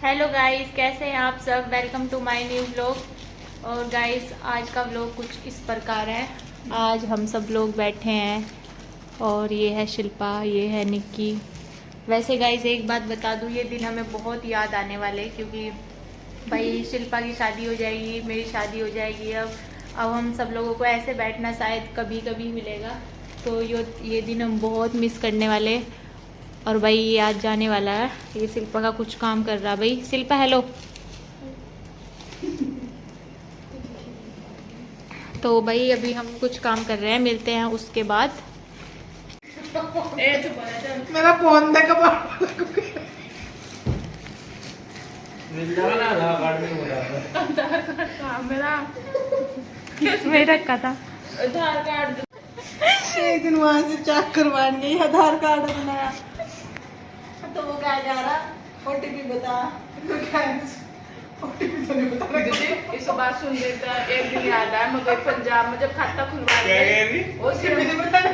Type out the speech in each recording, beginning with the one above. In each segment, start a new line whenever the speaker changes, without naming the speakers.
Hello guys, कैसे हैं आप सब। Welcome to my new vlog. और गाइस आज का व्लॉग कुछ इस प्रकार है। आज हम सब लोग बैठे हैं और ये है शिल्पा, ये है निक्की। वैसे गाइस एक बात बता दूँ, ये दिन हमें बहुत याद आने वाले, क्योंकि भाई शिल्पा की शादी हो जाएगी, मेरी शादी हो जाएगी। अब हम सब लोगों को ऐसे बैठना शायद कभी कभी मिलेगा, तो ये दिन हम बहुत मिस करने वाले। और भाई ये आज जाने वाला है, ये शिल्पा का कुछ काम कर रहा है। भाई शिल्पा हेलो। तो भाई अभी हम कुछ काम कर रहे हैं, मिलते हैं उसके बाद।
मेरा फोन देखो
मैं रखा था
आधार कार्ड। एक दिन वहां से चेक करवाने गई, आधार कार्ड बनाया तो वो क्या जा रहा ओटीपी बता, ओटीपी तो नहीं बता
दीदी इस बात सुन देता। एक दिन याद आया, मैं गई पंजाब में जब खाता खुलवा रही वो
ओटीपी नहीं बताना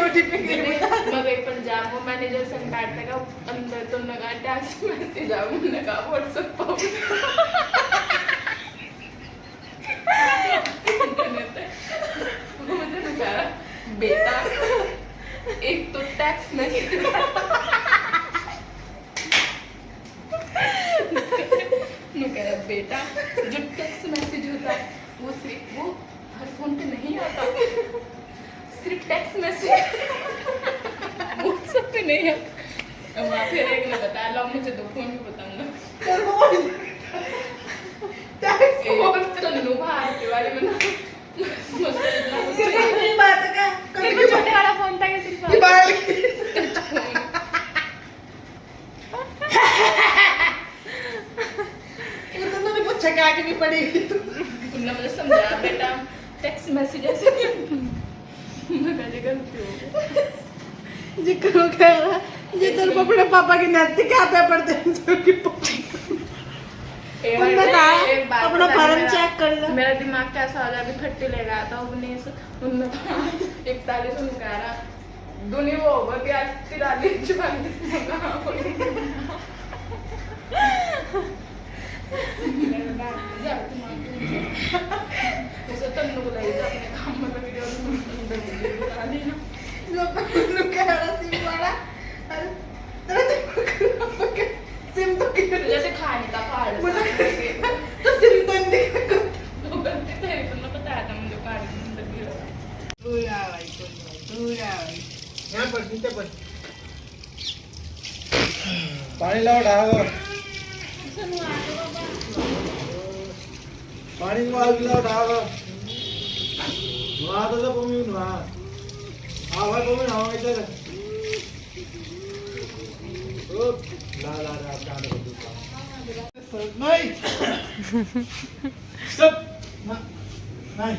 ओटीपी
मैं गई पंजाब में, मैनेजर संग बैठने का अंदर तो लगा टैक्स मैसेज आ, मैंने कहा व्हाट्सएप पर मुझे कहा बेटा एक तो टैक्स मैसेज कह रहा बेटा जो टेक्स्ट मैसेज होता है वो सिर्फ वो हर फोन पे नहीं आता, सिर्फ टेक्स्ट मैसेज वो सब पे नहीं आता। वहाँ फिर एक ने बताया, लो मुझे दो फोन भी बताऊंगा। तन्नू भारती वाले में
बात का
मेरे को छोटे वाला फोन था क्या शिल्पा?
पूछा क्या कि भी पड़ेगी
उन्होंने मुझे समझाया बेटा टेक्स्ट मैसेज ऐसे मैं कहने गलती हो
जिक्र कह रहा ये तेरे को अपने पापा के नैतिक क्या पेपर दे अपना फॉर्म चेक कर ले।
मेरा दिमाग कैसा हो जाए, अभी 30 ले गया था 19 41 में कह रहा दुनिया वो होगा कि आज 43 उसे तन्नू को ले जा अपने काम में वीडियो बता देना
लोग कह रहा सिम वाला अरे तेरा सिम तो
जैसे खाने का फाड़
तो सिम तो नहीं
तो गलती तेरी, तो मैं बताया था मुझे कार्ड की जिंदगी
पूरा भाई यहाँ पर नीचे पर पानी लाओ ढागो पानी लाओ ढागो वहाँ तो पमी वहाँ हाँ भाई पमी वहाँ इधर ला ला ला चांद को दूसरा नहीं सब नहीं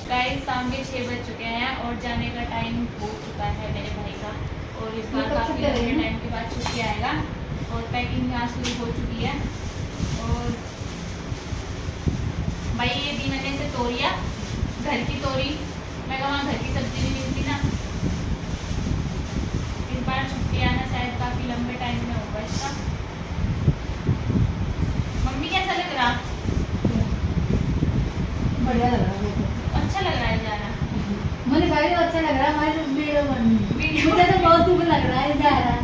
गाइस शाम के 6 बज चुके हैं और जाने का टाइम हो चुका है मेरे भाई का। और इस बार काफ़ी लंबे टाइम के बाद छुट्टी आएगा और पैकिंग यहाँ शुरू हो चुकी है। और भाई ये दी मैंने से तोरिया, घर की तोरी। मैं कहा वहाँ घर की सब्जी नहीं मिलती ना। इस बार छुट्टी आना शायद काफ़ी लंबे टाइम में होगा इसका। मम्मी कैसा लग रहा?
बढ़िया लग रहा है।
अच्छा लग रहा है जाना।
मुझे भाई को अच्छा लग रहा है, हमारे
वीडियो
मुझे तो बहुत दुख लग रहा है जा रहा।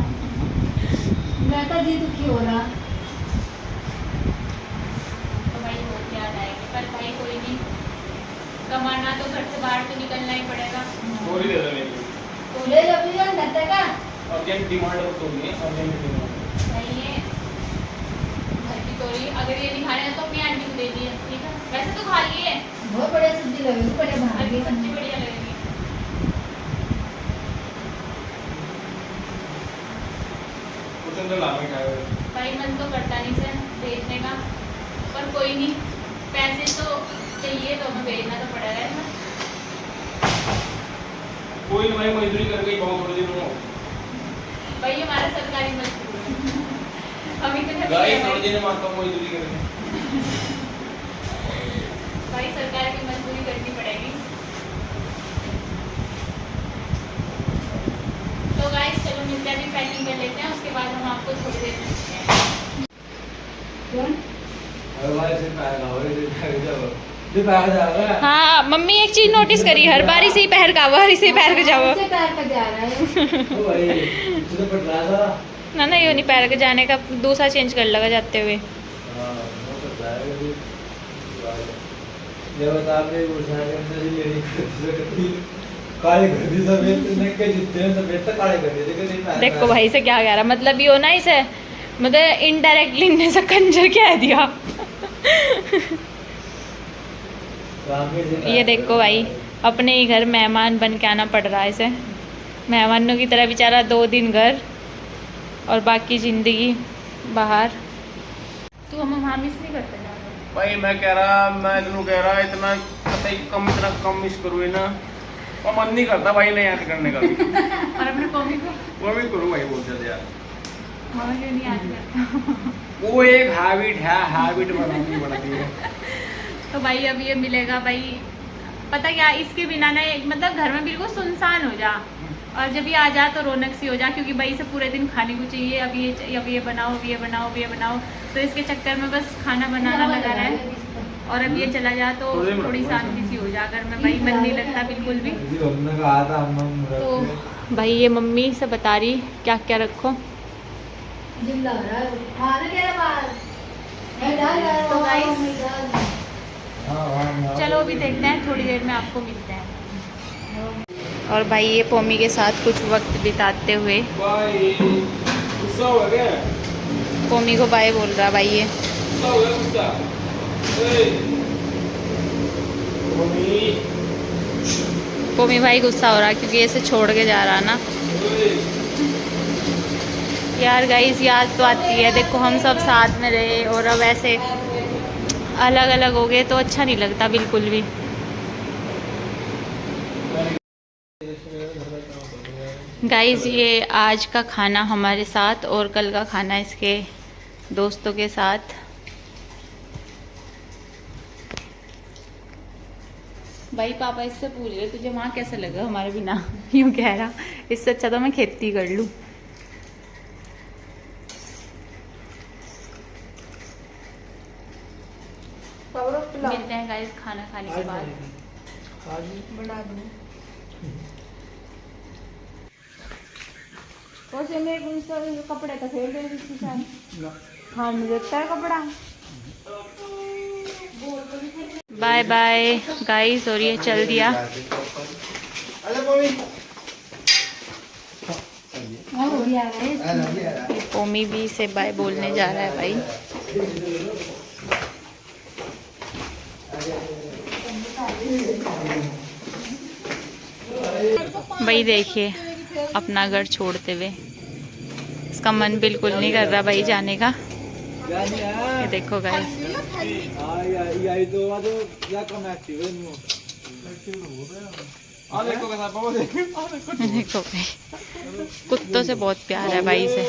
मैं तो जी दुखी हो रहा।
तो भाई बहुत याद आएगी, पर भाई कोई नहीं, कमाना तो घर से बाहर तो निकलना ही पड़ेगा।
थोड़ी दे दो मेरे
तो ले लो अपनी जान करते का
अर्जेंट डिमांड हो तो नहीं अर्जेंट डिमांड
भाई ये घर की तोरी अगर ये नहीं खाने तो अपनी आंटी को दे दिए, ठीक है। वैसे तो खा लिए,
बहुत बढ़िया सब्जी लगी, बढ़िया बना
घर की
दी
सब्जी बढ़िया लगेगी।
कुछ अंदर लाने का है
भाई मन तो करता नहीं से भेजने का, पर कोई नहीं, पैसे तो चाहिए तो हमें भेजना तो पड़ेगा ना।
कोई नहीं भाई मजदूरी करके ही बहुत थोड़े दिन हो
भाई हमारा सरकारी मजदूर है, हम इतने
गाय थोड़े दिन में आपको मजदूरी करके
भाई सरकार की मजदूरी करनी पड़ेगी। तो गाइस चलो मिलते हैं, अभी पैकिंग कर लेते हैं, उसके आपको थोड़ी देर में मिलते हैं।
कौन?
हाँ मम्मी एक चीज नोटिस करी, हर बार इसे ही पहर का हर इसे ही पहर के जाओ।
ऐसे पैर का जा रहा है।
ना ना ये नहीं पहर के जाने का, दूसरा चेंज कर लगा जाते हुए। देखो भाई से क्या कह रहा, मतलब ये हो ना इसे, मतलब इनडायरेक्टली ने से कंजर कह दिया। ये देखो भाई, अपने ही घर मेहमान बन के आना पड़ रहा है इसे, मेहमानों की तरह बेचारा 2 दिन घर और बाकी जिंदगी बाहर। तू हम वहाँ मिस नहीं करते ना
भाई मैं कह रहा इतना इतना कम मिस करूँ ना, और मन नहीं करता भाई नहीं याद करने का भी।
और अपने कॉमी को
वो भी करूँ भाई बहुत ज्यादा यार,
मम्मी क्यों नहीं याद करता।
वो एक हैबिट बनानी है।
तो भाई अब ये मिलेगा भाई, पता क्या इसके बिना ना मतलब घर में बिल्कुल सुनसान हो जा, और जब ये आ जा तो रौनक सी हो जा, क्योंकि भाई से पूरे दिन खाने को चाहिए, अब ये बनाओ, अब ये बनाओ, अब ये बनाओ, तो इसके चक्कर में बस खाना बनाना लगा रहा है। और अब ये चला जा तो थोड़ी शांति सी हो जा घर में, भाई मन नहीं लगता बिल्कुल भी। तो भाई ये मम्मी से बता रही क्या क्या रखो।
जिल्ला रहा है खाना तेरा बाहर है, डाल रहा है।
तो guys,
डाल
चलो अभी देखते हैं, थोड़ी देर में आपको मिलते हैं। और भाई ये पोमी के साथ कुछ वक्त बिताते हुए,
भाई गुस्सा हो गया,
पोमी को बाय बोल रहा भाई ये।
गुस्सा हो गया, गुस्सा।
पोमी भाई गुस्सा हो रहा क्योंकि ऐसे छोड़ के जा रहा ना। यार गाइस याद तो आती है, देखो हम सब साथ में रहे और अब ऐसे अलग अलग हो गए तो अच्छा नहीं लगता बिल्कुल भी। गाइस ये आज का खाना हमारे साथ और कल का खाना इसके दोस्तों के साथ। भाई पापा इससे पूछ रहे तुझे वहाँ कैसा लगा हमारे बिना, यूँ कह रहा इससे अच्छा तो मैं खेती कर लूँ। मिलते हैं गाइस खाना खाने के बाद।
बना दूँ
वैसे मैं गुस्सा कपड़े का खेल रही थी शायद।
हाँ मुझे लगता है कपड़ा।
बाय बाय गाइस, और ये चल दिया।
हो गया है।
ये पोमी भी से बाय बोलने जा रहा है भाई। भाई देखिए अपना घर छोड़ते हुए, इसका मन बिल्कुल नहीं कर रहा भाई जाने का। ये देखो गाइस, देखो भाई कुत्तों से बहुत प्यार है भाई से।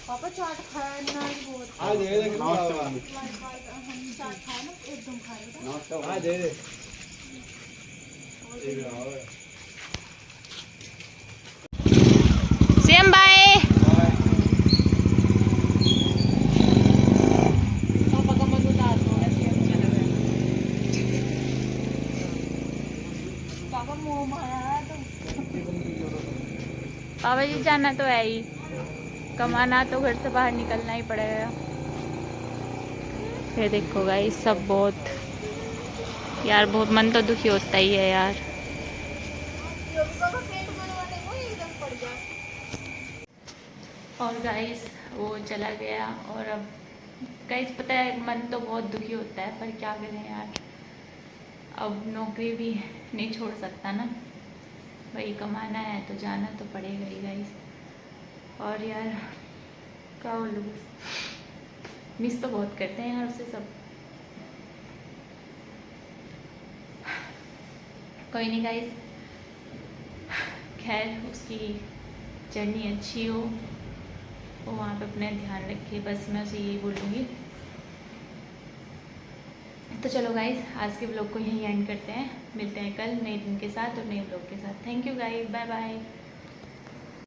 पापा चाट खाया ना
सेम बाय।
पापा का मन उदास हो रहा है, चले गए। पापा मुंह मारा तो
पापा जी जाना तो है ही, कमाना तो घर से बाहर निकलना ही पड़ेगा। ये देखो गाइस सब बहुत यार, बहुत मन तो दुखी होता ही है यार। और गाइस वो चला गया, और अब गाइस पता है मन तो बहुत दुखी होता है, पर क्या करें यार, अब नौकरी भी नहीं छोड़ सकता ना, भाई कमाना है तो जाना तो पड़ेगा ही गाइस। और यार क्या बोलूं, मिस तो बहुत करते हैं यार उससे सब। कोई नहीं गाइस, खैर उसकी जर्नी अच्छी हो, वो वहाँ पे अपने ध्यान रखे, बस मैं उसे यही बोलूँगी। तो चलो गाइस आज के ब्लॉग को यहीं एंड करते हैं, मिलते हैं कल नए दिन के साथ और नए ब्लॉग के साथ। Thank you guys, bye bye.